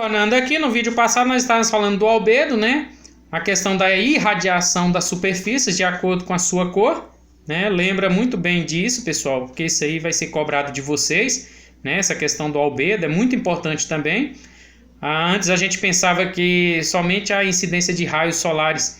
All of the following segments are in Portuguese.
Tornando aqui, no vídeo passado nós estávamos falando do albedo, né? A questão da irradiação das superfícies de acordo com a sua cor, né? Lembra muito bem disso, pessoal, porque isso aí vai ser cobrado de vocês, né? Essa questão do albedo é muito importante também. Antes a gente pensava que somente a incidência de raios solares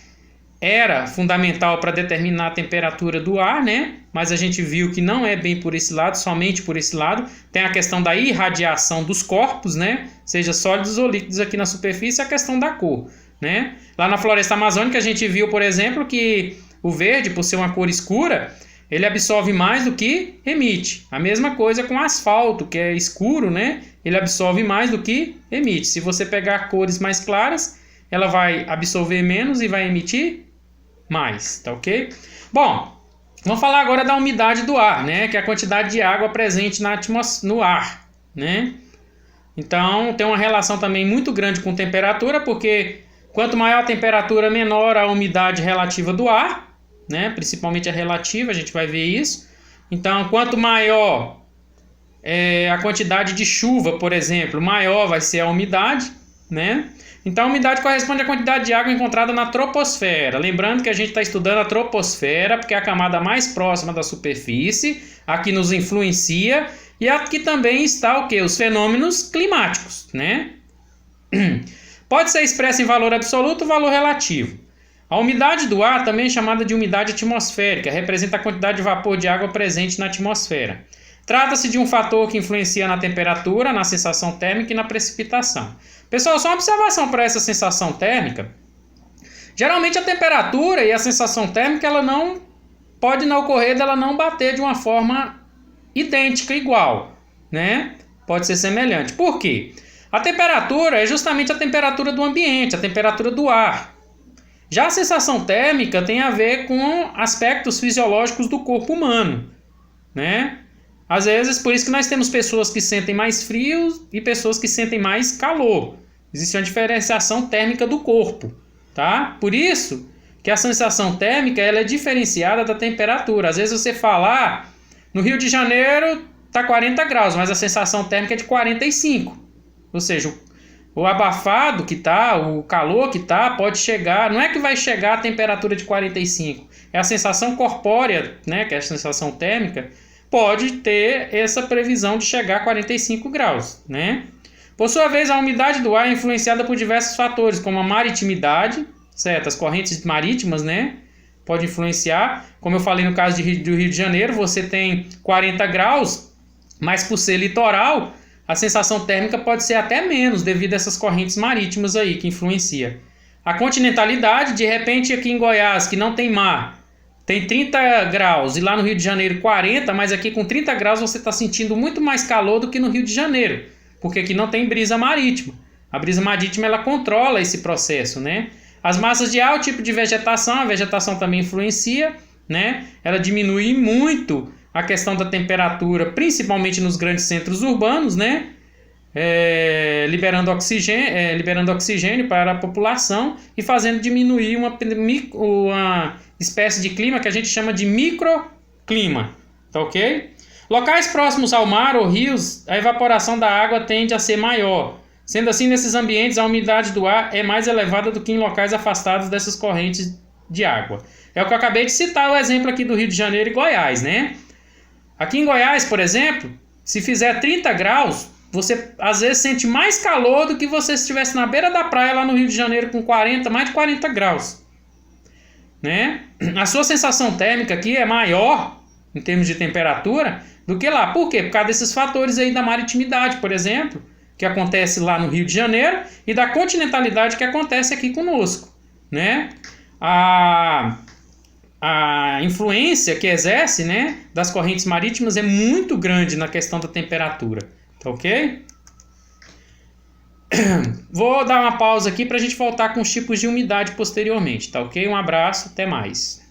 era fundamental para determinar a temperatura do ar, né? Mas a gente viu que não é bem por esse lado, somente por esse lado. Tem a questão da irradiação dos corpos, né? Seja sólidos ou líquidos aqui na superfície, a questão da cor, né? Lá na floresta amazônica a gente viu, por exemplo, que o verde, por ser uma cor escura, ele absorve mais do que emite. A mesma coisa com o asfalto, que é escuro, né? Ele absorve mais do que emite. Se você pegar cores mais claras, ela vai absorver menos e vai emitir mais, tá ok? Bom, vamos falar agora da umidade do ar, né? Que é a quantidade de água presente no ar, né? Então, tem uma relação também muito grande com temperatura, porque quanto maior a temperatura, menor a umidade relativa do ar, né? Principalmente a relativa, a gente vai ver isso. Então, quanto maior a quantidade de chuva, por exemplo, maior vai ser a umidade, né? Então, a umidade corresponde à quantidade de água encontrada na troposfera. Lembrando que a gente está estudando a troposfera, porque é a camada mais próxima da superfície, a que nos influencia, e aqui também está o quê? Os fenômenos climáticos, né? Pode ser expressa em valor absoluto ou valor relativo. A umidade do ar também é chamada de umidade atmosférica, representa a quantidade de vapor de água presente na atmosfera. Trata-se de um fator que influencia na temperatura, na sensação térmica e na precipitação. Pessoal, só uma observação para essa sensação térmica. Geralmente a temperatura e a sensação térmica ela não pode não ocorrer dela não bater de uma forma idêntica, igual, né? Pode ser semelhante. Por quê? A temperatura é justamente a temperatura do ambiente, a temperatura do ar. Já a sensação térmica tem a ver com aspectos fisiológicos do corpo humano, né? Às vezes, por isso que nós temos pessoas que sentem mais frio e pessoas que sentem mais calor. Existe uma diferenciação térmica do corpo, tá? Por isso que a sensação térmica ela é diferenciada da temperatura. Às vezes você fala, no Rio de Janeiro está 40 graus, mas a sensação térmica é de 45. Ou seja, o abafado que está, o calor que está, pode chegar... Não é que vai chegar a temperatura de 45. É a sensação corpórea, né, que é a sensação térmica, pode ter essa previsão de chegar a 45 graus, né? Por sua vez, a umidade do ar é influenciada por diversos fatores, como a maritimidade, certo? As correntes marítimas, né? Pode influenciar. Como eu falei no caso do Rio de Janeiro, você tem 40 graus, mas por ser litoral, a sensação térmica pode ser até menos, devido a essas correntes marítimas aí que influenciam. A continentalidade, de repente aqui em Goiás, que não tem mar, tem 30 graus e lá no Rio de Janeiro 40, mas aqui com 30 graus você está sentindo muito mais calor do que no Rio de Janeiro, porque aqui não tem brisa marítima. A brisa marítima ela controla esse processo, né? As massas de ar, o tipo de vegetação, a vegetação também influencia, né? Ela diminui muito a questão da temperatura, principalmente nos grandes centros urbanos, né? Liberando oxigênio para a população e fazendo diminuir uma espécie de clima que a gente chama de microclima, tá ok? Locais próximos ao mar ou rios, a evaporação da água tende a ser maior. Sendo assim, nesses ambientes, a umidade do ar é mais elevada do que em locais afastados dessas correntes de água. É o que eu acabei de citar, o exemplo aqui do Rio de Janeiro e Goiás, né? Aqui em Goiás, por exemplo, se fizer 30 graus, você às vezes sente mais calor do que você se estivesse na beira da praia lá no Rio de Janeiro com mais de 40 graus. Né? A sua sensação térmica aqui é maior, em termos de temperatura, do que lá. Por quê? Por causa desses fatores aí da maritimidade, por exemplo, que acontece lá no Rio de Janeiro, e da continentalidade que acontece aqui conosco. Né? A influência que exerce, né, das correntes marítimas é muito grande na questão da temperatura. Tá ok? Vou dar uma pausa aqui para a gente voltar com os tipos de umidade posteriormente, tá ok? Um abraço, até mais.